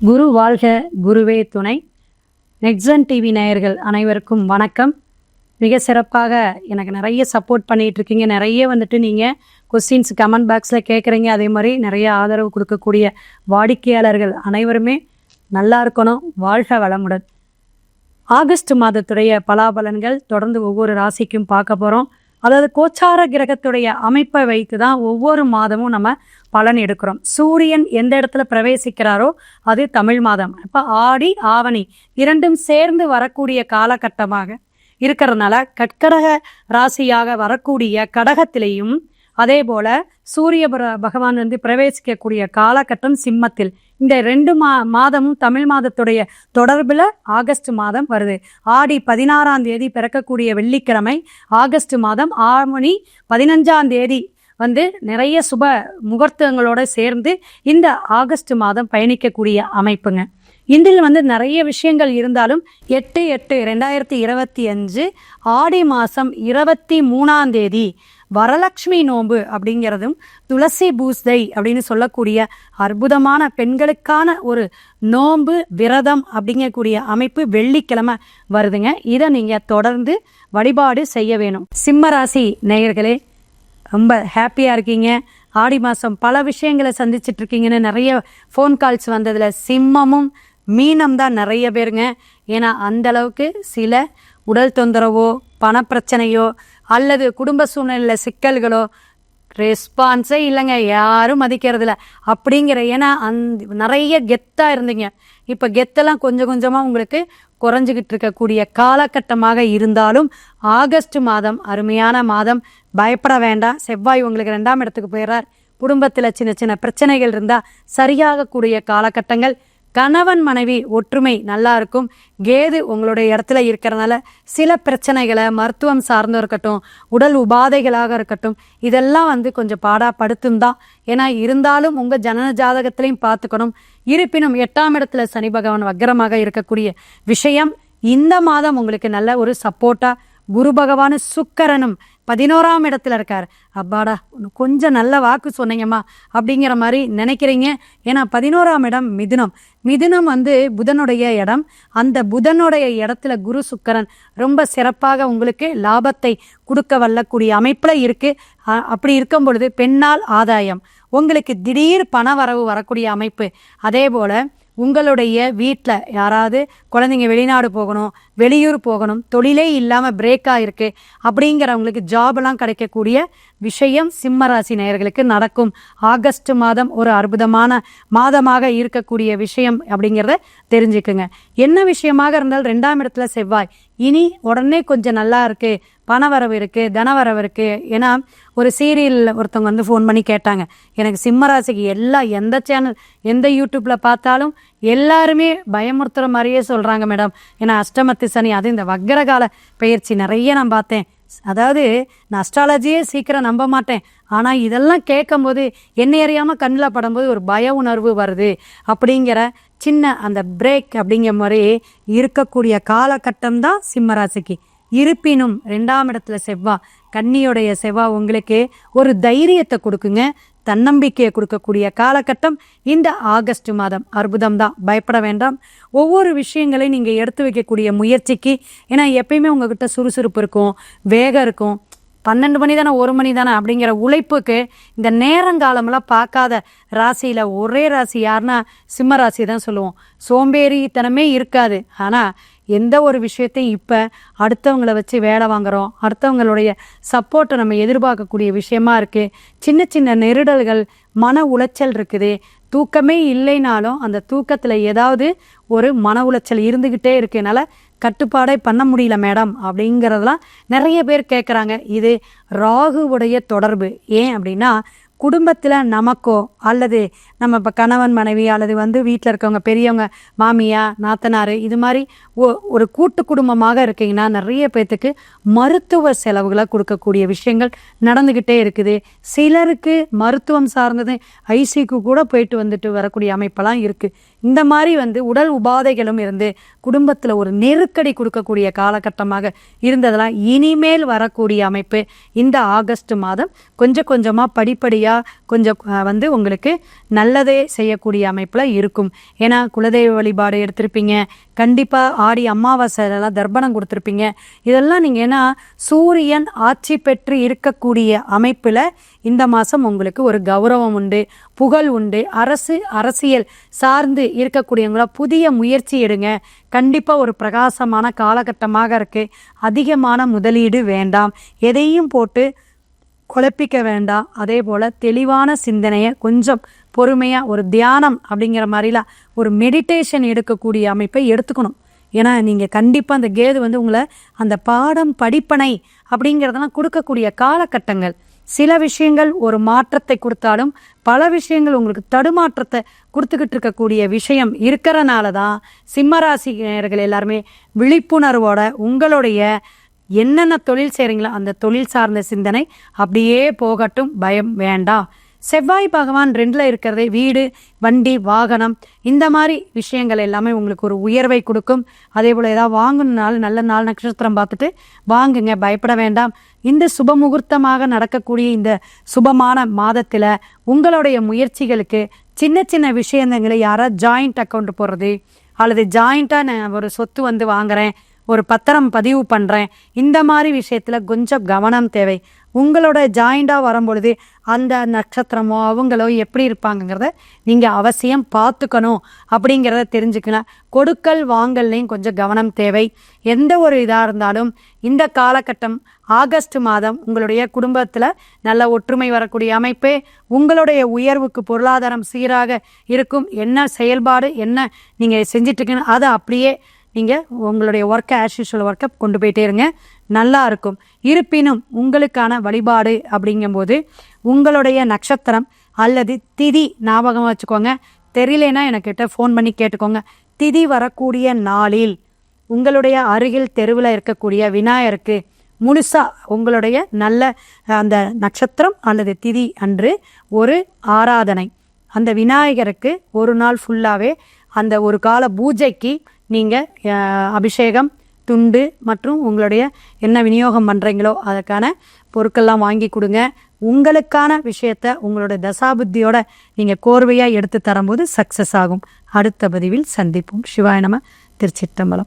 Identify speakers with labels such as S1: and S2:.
S1: குரு வாழ்க, குருவே துணை. நெக்ஸன் டிவி நேயர்கள் அனைவருக்கும் வணக்கம். மிக சிறப்பாக எனக்கு நிறைய சப்போர்ட் பண்ணிகிட்டு இருக்கீங்க. நிறைய நீங்கள் கொஸ்டின்ஸ் கமெண்ட் பாக்ஸில் கேட்குறீங்க. அதே மாதிரி நிறைய ஆதரவு கொடுக்கக்கூடிய வாடிக்கையாளர்கள் அனைவருமே நல்லா இருக்கணும். வாழ்க வளமுடன். ஆகஸ்ட் மாதத்துடைய பலாபலன்கள் தொடர்ந்து ஒவ்வொரு ராசிக்கும் பார்க்க போகிறோம். அதாவது கோச்சார கிரகத்துடைய அமைப்பை வைத்து தான் ஒவ்வொரு மாதமும் நம்ம பலன் எடுக்கிறோம். சூரியன் எந்த இடத்துல பிரவேசிக்கிறாரோ அது தமிழ் மாதம். இப்போ ஆடி ஆவணி இரண்டும் சேர்ந்து வரக்கூடிய காலகட்டமாக இருக்கிறதுனால கட்கடக ராசியாக வரக்கூடிய கடகத்திலையும் அதே போல சூரிய பகவான் பிரவேசிக்கக்கூடிய காலகட்டம் சிம்மத்தில். இந்த ரெண்டு மாதமும் தமிழ் மாதத்துடைய தொடர்பில் ஆகஸ்ட் மாதம் வருது. ஆடி 16ஆம் தேதி பிறக்கக்கூடிய வெள்ளிக்கிழமை ஆகஸ்ட் மாதம், ஆவணி 15ஆம் தேதி நிறைய சுப முகூர்த்தங்களோட சேர்ந்து இந்த ஆகஸ்ட் மாதம் பயணிக்கக்கூடிய அமைப்புங்க. இதில் நிறைய விஷயங்கள் இருந்தாலும் 8/8/2025 ஆடி மாதம் 23ஆம் தேதி வரலட்சுமி நோன்பு அப்படிங்கிறதும் துளசி பூஜை அப்படின்னு சொல்லக்கூடிய அற்புதமான பெண்களுக்கான ஒரு நோன்பு விரதம் அப்படிங்கக்கூடிய அமைப்பு வெள்ளிக்கிழமை வருதுங்க. இதை நீங்கள் தொடர்ந்து வழிபாடு செய்ய வேணும். சிம்மராசி நேயர்களே, ரொம்ப ஹாப்பியாக இருக்கீங்க. ஆடி மாதம் பல விஷயங்களை சந்திச்சுட்டு இருக்கீங்கன்னு நிறைய ஃபோன் கால்ஸ் வந்ததில் சிம்மமும் மீனம் தான் நிறைய பேருங்க. ஏன்னா அந்த அளவுக்கு சில உடல் தொந்தரவோ பணப்பிரச்சனையோ அல்லது குடும்ப சூழ்நிலையில் சிக்கல்களோ ரெஸ்பான்ஸே இல்லைங்க, யாரும் மதிக்கிறதில்ல அப்படிங்கிற. ஏன்னா நிறைய கெத்தாக இருந்தீங்க. இப்போ கெத்தெல்லாம் கொஞ்சம் கொஞ்சமாக உங்களுக்கு குறைஞ்சிக்கிட்டு இருக்கக்கூடிய காலகட்டமாக இருந்தாலும் ஆகஸ்ட் மாதம் அருமையான மாதம். பயப்பட வேண்டாம். செவ்வாய் உங்களுக்கு 2ஆம் இடத்துக்கு போயிடுறார். குடும்பத்தில் சின்ன சின்ன பிரச்சனைகள் இருந்தால் சரியாகக்கூடிய காலகட்டங்கள். கணவன் மனைவி ஒற்றுமை நல்லா இருக்கும். கேது உங்களுடைய இடத்துல இருக்கிறதுனால சில பிரச்சனைகளை மருத்துவம் சார்ந்தும் இருக்கட்டும், உடல் உபாதைகளாக இருக்கட்டும், இதெல்லாம் கொஞ்சம் பாடாப்படுத்தும் தான். ஏன்னா இருந்தாலும் உங்கள் ஜனன ஜாதகத்திலையும் பார்த்துக்கணும். இருப்பினும் 8ஆம் இடத்துல சனி பகவான் வக்ரமாக இருக்கக்கூடிய விஷயம் இந்த மாதம் உங்களுக்கு நல்ல ஒரு சப்போர்ட்டாக. குரு பகவான் சுக்கிரனும் 11ஆம் இடத்துல இருக்கார். அப்பாடா, கொஞ்சம் நல்ல வாக்கு சொன்னீங்கம்மா அப்படிங்கிற மாதிரி நினைக்கிறீங்க. ஏன்னா 11ஆம் இடம் மிதுனம். மிதுனம் புதனுடைய இடம். அந்த புதனுடைய இடத்துல குரு சுக்கிரன் ரொம்ப சிறப்பாக உங்களுக்கு லாபத்தை கொடுக்க வல்லக்கூடிய அமைப்பில் இருக்குது. அப்படி இருக்கும் பொழுது பெண்ணால் ஆதாயம், உங்களுக்கு திடீர் பண வரவு வரக்கூடிய அமைப்பு. அதே போல் உங்களுடைய வீட்டில் யாராவது குழந்தைங்க வெளிநாடு போகணும், வெளியூர் போகணும், தொழிலே இல்லாமல் பிரேக்காக இருக்குது அப்படிங்கிறவங்களுக்கு ஜாபெல்லாம் கிடைக்கக்கூடிய விஷயம் சிம்மராசி நேயர்களுக்கு நடக்கும். ஆகஸ்ட் மாதம் ஒரு அற்புதமான மாதமாக இருக்கக்கூடிய விஷயம் அப்படிங்கிறத தெரிஞ்சுக்குங்க. என்ன விஷயமாக இருந்தாலும் 2ஆம் இடத்துல செவ்வாய். இனி உடனே கொஞ்சம் நல்லா இருக்குது, பணவரவு இருக்குது, தனவரவு இருக்குது. ஏன்னா ஒரு சீரியல் ஒருத்தவங்க ஃபோன் பண்ணி கேட்டாங்க, எனக்கு சிம்மராசிக்கு எந்த சேனல் எந்த யூடியூப்பில் பார்த்தாலும் எல்லாருமே பயமுறுத்துகிற மாதிரியே சொல்கிறாங்க மேடம். ஏன்னா அஷ்டமத்து சனி, அது இந்த வக்ரகால பயிற்சி நிறைய நான் பார்த்தேன். அதாவது நான் அஸ்ட்ராலஜியே சீக்கிரம் நம்ப மாட்டேன். ஆனால் இதெல்லாம் கேட்கும்போது என்னை அறியாமல் கண்ணில் படும்போது ஒரு பய உணர்வு வருது அப்படிங்கிற சின்ன அந்த பிரேக் அப்படிங்கிற மாதிரி இருக்கக்கூடிய காலகட்டம் தான் சிம்மராசிக்கு. இருப்பினும் 2ஆம் இடத்துல செவ்வாய், கன்னியுடைய செவ்வாய் உங்களுக்கு ஒரு தைரியத்தை கொடுக்குங்க, தன்னம்பிக்கையை கொடுக்கக்கூடிய காலகட்டம் இந்த ஆகஸ்ட் மாதம். அற்புதம் தான், பயப்பட வேண்டாம். ஒவ்வொரு விஷயங்களையும் நீங்கள் எடுத்து வைக்கக்கூடிய முயற்சிக்கு, ஏன்னா எப்பயுமே உங்ககிட்ட சுறுசுறுப்பு இருக்கும், வேகம் இருக்கும். 12 மணி தானே 1 மணி தானே அப்படிங்கிற உழைப்புக்கு இந்த நேரங்காலமெல்லாம் பார்க்காத ராசியில் ஒரே ராசி யாருன்னா சிம்ம ராசி தான் சொல்லுவோம். சோம்பேறித்தனமே இருக்காது. ஆனால் எந்த ஒரு விஷயத்தையும் இப்போ அடுத்தவங்களை வச்சு வேலை வாங்குகிறோம், அடுத்தவங்களுடைய சப்போர்ட்டை நம்ம எதிர்பார்க்கக்கூடிய விஷயமா இருக்குது. சின்ன சின்ன நெருடல்கள், மன உளைச்சல் இருக்குது. தூக்கமே இல்லைனாலும் அந்த தூக்கத்தில் ஏதாவது ஒரு மன உளைச்சல் இருந்துக்கிட்டே இருக்குனால கட்டுப்பாடே பண்ண முடியல மேடம் அப்படிங்கிறதெல்லாம் நிறைய பேர் கேட்குறாங்க. இது ராகுவுடைய தொடர்பு. ஏன் அப்படின்னா குடும்பத்தில் நமக்கோ அல்லது நம்ம இப்போ கணவன் மனைவி அல்லது வீட்டில் இருக்கவங்க பெரியவங்க மாமியா நாத்தனார் இது மாதிரி ஒரு கூட்டு குடும்பமாக இருக்கீங்கன்னா நிறைய பேர்த்துக்கு மருத்துவ செலவுகளை கொடுக்கக்கூடிய விஷயங்கள் நடந்துக்கிட்டே இருக்குது. சிலருக்கு மருத்துவம் சார்ந்தது ஐசிக்கு கூட போயிட்டு வரக்கூடிய அமைப்பெல்லாம் இருக்குது. இந்த மாதிரி உடல் உபாதைகளும் இருந்து குடும்பத்தில் ஒரு நெருக்கடி கொடுக்கக்கூடிய காலகட்டமாக இருந்ததெல்லாம் இனிமேல் வரக்கூடிய அமைப்பு இந்த ஆகஸ்ட் மாதம் கொஞ்சம் கொஞ்சமாக படிப்படியாக கொஞ்சம் உங்களுக்கு நல்ல நல்லதே செய்யக்கூடிய அமைப்பில் இருக்கும். ஏன்னா குலதெய்வ வழிபாடு எடுத்திருப்பீங்க, கண்டிப்பாக ஆடி அமாவாசைலாம் தர்ப்பணம் கொடுத்துருப்பீங்க. இதெல்லாம் நீங்கள் ஏன்னா சூரியன் ஆட்சி பெற்று இருக்கக்கூடிய அமைப்பில் இந்த மாதம் உங்களுக்கு ஒரு கௌரவம் உண்டு, புகழ் உண்டு. அரசியல் சார்ந்து இருக்கக்கூடியவங்கள புதிய முயற்சி எடுங்க. கண்டிப்பாக ஒரு பிரகாசமான காலகட்டமாக இருக்குது. அதிகமான முதலீடு வேண்டாம், எதையும் போட்டு குழப்பிக்க வேண்டாம். அதே போல் தெளிவான சிந்தனையை கொஞ்சம் பொறுமையாக ஒரு தியானம் அப்படிங்கிற மாதிரிலாம் ஒரு மெடிடேஷன் எடுக்கக்கூடிய அமைப்பை எடுத்துக்கணும். ஏன்னா நீங்கள் கண்டிப்பாக அந்த கேது உங்களை அந்த பாடம் படிப்பனை அப்படிங்கிறதெல்லாம் கொடுக்கக்கூடிய காலகட்டங்கள். சில விஷயங்கள் ஒரு மாற்றத்தை கொடுத்தாலும் பல விஷயங்கள் உங்களுக்கு தடுமாற்றத்தை கொடுத்துக்கிட்டு இருக்கக்கூடிய விஷயம் இருக்கிறனால தான் சிம்மராசினியர்கள் எல்லாருமே விழிப்புணர்வோட உங்களுடைய என்னென்ன தொழில் செய்கிறீங்களோ அந்த தொழில் சார்ந்த சிந்தனை அப்படியே போகட்டும், பயம் வேண்டாம். செவ்வாய் பகவான் 2ல் இருக்கிறதே வீடு, வண்டி, வாகனம் இந்த மாதிரி விஷயங்கள் எல்லாமே உங்களுக்கு ஒரு உயர்வை கொடுக்கும். அதே போல் ஏதாவது வாங்கணுனாலும் நல்ல நாள் நட்சத்திரம் பார்த்துட்டு வாங்குங்க, பயப்பட வேண்டாம். இந்த சுப முகூர்த்தமாக நடக்கக்கூடிய இந்த சுபமான மாதத்தில் உங்களுடைய முயற்சிகளுக்கு சின்ன சின்ன விஷயங்களை யாராவது ஜாயிண்ட் அக்கௌண்ட் போடுறது அல்லது ஜாயிண்ட்டாக நான் ஒரு சொத்து வாங்குறேன், ஒரு பத்திரம் பதிவு பண்ணுறேன், இந்த மாதிரி விஷயத்தில் கொஞ்சம் கவனம் தேவை. உங்களோட ஜாயிண்டாக வரும்பொழுது அந்த நட்சத்திரமோ அவங்களோ எப்படி இருப்பாங்கங்கிறத நீங்கள் அவசியம் பார்த்துக்கணும். அப்படிங்கிறத தெரிஞ்சுக்கலாம். கொடுக்கல் வாங்கல்லையும் கொஞ்சம் கவனம் தேவை. எந்த ஒரு இதாக இருந்தாலும் இந்த காலகட்டம் ஆகஸ்ட் மாதம் உங்களுடைய குடும்பத்தில் நல்ல ஒற்றுமை வரக்கூடிய அமைப்பு, உங்களுடைய உயர்வுக்கு பொருளாதாரம் சீராக இருக்கும். என்ன செயல்பாடு என்ன நீங்கள் செஞ்சிட்ருக்கீங்க அதை அப்படியே நீங்கள் உங்களுடைய ஒர்க்கை ஆஸ் யூஷுவல் ஒர்க்கை கொண்டு போயிட்டே இருங்க, நல்லா இருக்கும். இருப்பினும் உங்களுக்கான வழிபாடு அப்படிங்கும்போது உங்களுடைய நட்சத்திரம் அல்லது திதி ஞாபகம் வச்சுக்கோங்க. தெரியலனா எனக்கிட்ட ஃபோன் பண்ணி கேட்டுக்கோங்க. திதி வரக்கூடிய நாளில் உங்களுடைய அருகில் தெருவில் இருக்கக்கூடிய விநாயகருக்கு முழுசாக உங்களுடைய நல்ல அந்த நட்சத்திரம் அல்லது திதி அன்று ஒரு ஆராதனை, அந்த விநாயகருக்கு ஒரு நாள் ஃபுல்லாகவே அந்த ஒரு கால பூஜைக்கு நீங்கள் அபிஷேகம், துண்டு மற்றும் உங்களுடைய என்ன விநியோகம் பண்ணுறீங்களோ அதுக்கான பொருட்கள்லாம் வாங்கி கொடுங்க. உங்களுக்கான விஷயத்த உங்களோட தசாபுத்தியோட நீங்கள் கோர்வையாக எடுத்து தரும்போது சக்ஸஸ் ஆகும். அடுத்த பதிவில் சந்திப்போம். சிவாய நம. திருச்சிற்றம்பலம்.